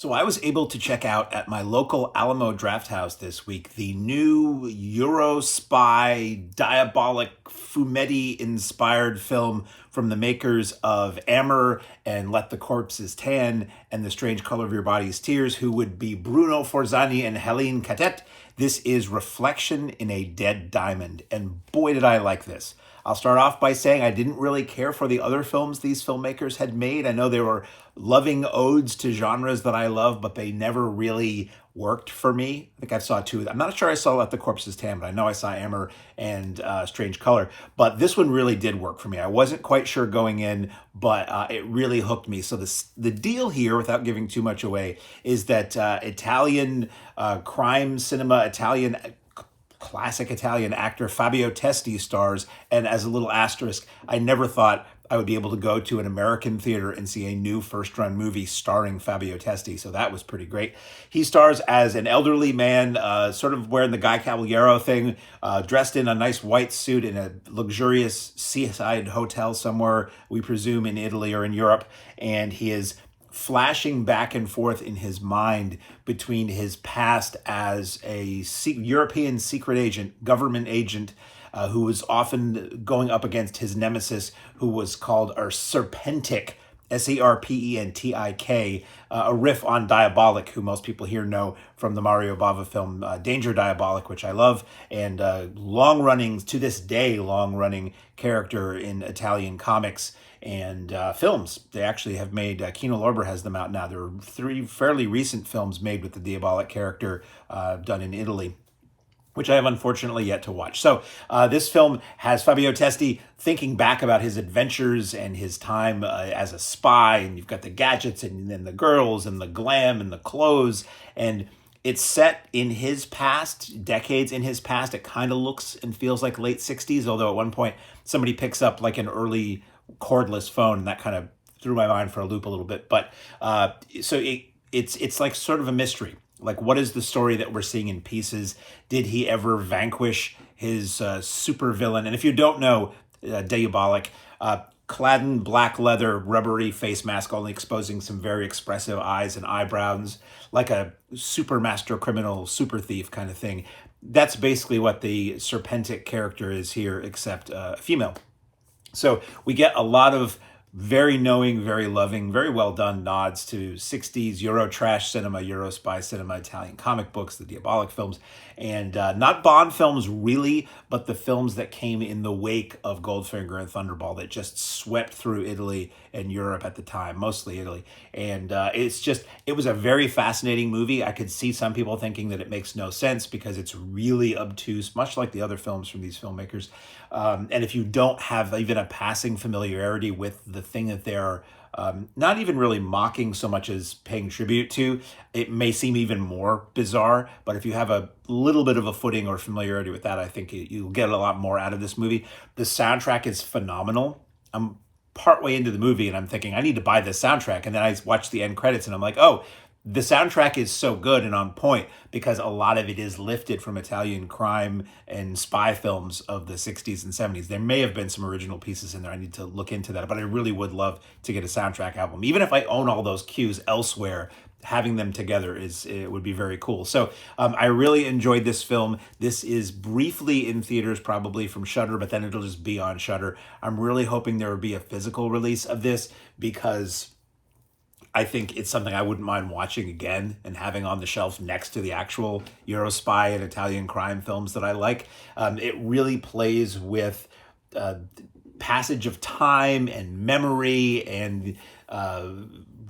So I was able to check out at my local Alamo Draft House this week the new Eurospy diabolic Fumetti-inspired film from the makers of Amber and Let the Corpses Tan and The Strange Color of Your Body's Tears, who would be Bruno Forzani and Hélène Cattet. This is Reflection in a Dead Diamond, and boy did I like this. I'll start off by saying I didn't really care for the other films these filmmakers had made. I know they were loving odes to genres that I love, but they never really worked for me. I think I saw two. I'm not sure I saw Let the Corpses Tan, but I know I saw Amber and Strange Color. But this one really did work for me. I wasn't quite sure going in, but it really hooked me. So the deal here, without giving too much away, is that Italian crime cinema, classic Italian actor Fabio Testi stars, and as a little asterisk, I never thought I would be able to go to an American theater and see a new first-run movie starring Fabio Testi, so that was pretty great. He stars as an elderly man, sort of wearing the Guy Caballero thing, dressed in a nice white suit in a luxurious seaside hotel somewhere, we presume in Italy or in Europe, and he is flashing back and forth in his mind between his past as a European secret agent, government agent, who was often going up against his nemesis, who was called Serpentic, Serpentik, a riff on Diabolik, who most people here know from the Mario Bava film Danger Diabolik, which I love, and long-running, to this day, long-running character in Italian comics and films. They actually have made, Kino Lorber has them out now. There are 3 fairly recent films made with the Diabolik character done in Italy, which I have unfortunately yet to watch. So this film has Fabio Testi thinking back about his adventures and his time as a spy, and you've got the gadgets and then the girls and the glam and the clothes, and it's set in his past, decades in his past. It kind of looks and feels like late 60s, although at one point somebody picks up like an early cordless phone, and that kind of threw my mind for a loop a little bit. But so it's like sort of a mystery. Like, what is the story that we're seeing in pieces? Did he ever vanquish his super villain? And if you don't know, Diabolik, clad in black leather, rubbery face mask, only exposing some very expressive eyes and eyebrows, like a super master criminal, super thief kind of thing. That's basically what the Serpentic character is here, except female. So we get a lot of very knowing, very loving, very well done nods to 60s Euro trash cinema, Eurospy cinema, Italian comic books, the Diabolik films, and not Bond films really, but the films that came in the wake of Goldfinger and Thunderball that just swept through Italy and Europe at the time, mostly Italy. And it was a very fascinating movie. I could see some people thinking that it makes no sense because it's really obtuse, much like the other films from these filmmakers. And if you don't have even a passing familiarity with the thing that they're not even really mocking so much as paying tribute to, it may seem even more bizarre. But if you have a little bit of a footing or familiarity with that, I think you'll get a lot more out of this movie. The soundtrack is phenomenal. I'm partway into the movie and I'm thinking, I need to buy this soundtrack. And then I watch the end credits and I'm like, oh, the soundtrack is so good and on point because a lot of it is lifted from Italian crime and spy films of the 60s and 70s. There may have been some original pieces in there. I need to look into that, but I really would love to get a soundtrack album. Even if I own all those cues elsewhere, having them together it would be very cool. So I really enjoyed this film. This is briefly in theaters, probably from Shudder, but then it'll just be on Shudder. I'm really hoping there will be a physical release of this because I think it's something I wouldn't mind watching again and having on the shelf next to the actual Eurospy and Italian crime films that I like. It really plays with passage of time and memory and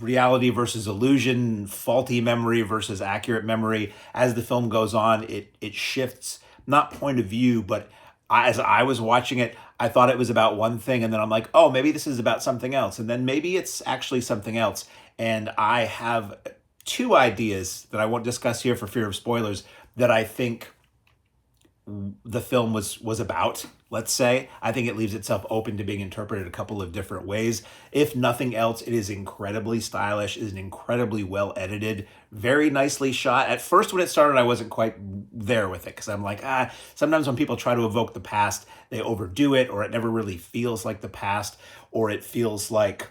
reality versus illusion, faulty memory versus accurate memory. As the film goes on, it shifts, not point of view, but as I was watching it, I thought it was about one thing, and then I'm like, oh, maybe this is about something else, and then maybe it's actually something else. And I have 2 ideas that I won't discuss here for fear of spoilers that I think the film was about, let's say. I think it leaves itself open to being interpreted a couple of different ways. If nothing else, it is incredibly stylish, is incredibly well edited, very nicely shot. At first when it started, I wasn't quite there with it because I'm like, sometimes when people try to evoke the past, they overdo it, or it never really feels like the past, or it feels like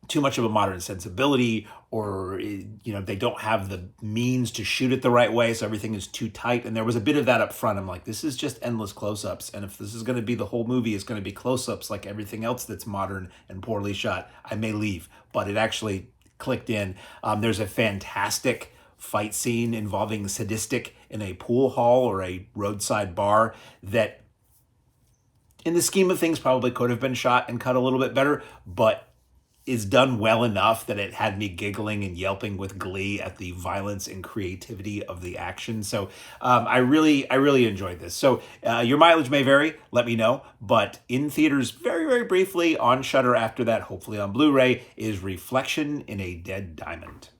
too much of a modern sensibility, or they don't have the means to shoot it the right way, so everything is too tight. And there was a bit of that up front. I'm like, this is just endless close-ups, and if this is going to be the whole movie, it's going to be close-ups like everything else that's modern and poorly shot, I may leave. But it actually clicked in. There's a fantastic fight scene involving Sadistic in a pool hall or a roadside bar that, in the scheme of things, probably could have been shot and cut a little bit better, but is done well enough that it had me giggling and yelping with glee at the violence and creativity of the action. So I really enjoyed this. So your mileage may vary, let me know. But in theaters very, very briefly, on Shudder after that, hopefully on Blu-ray, is Reflection in a Dead Diamond.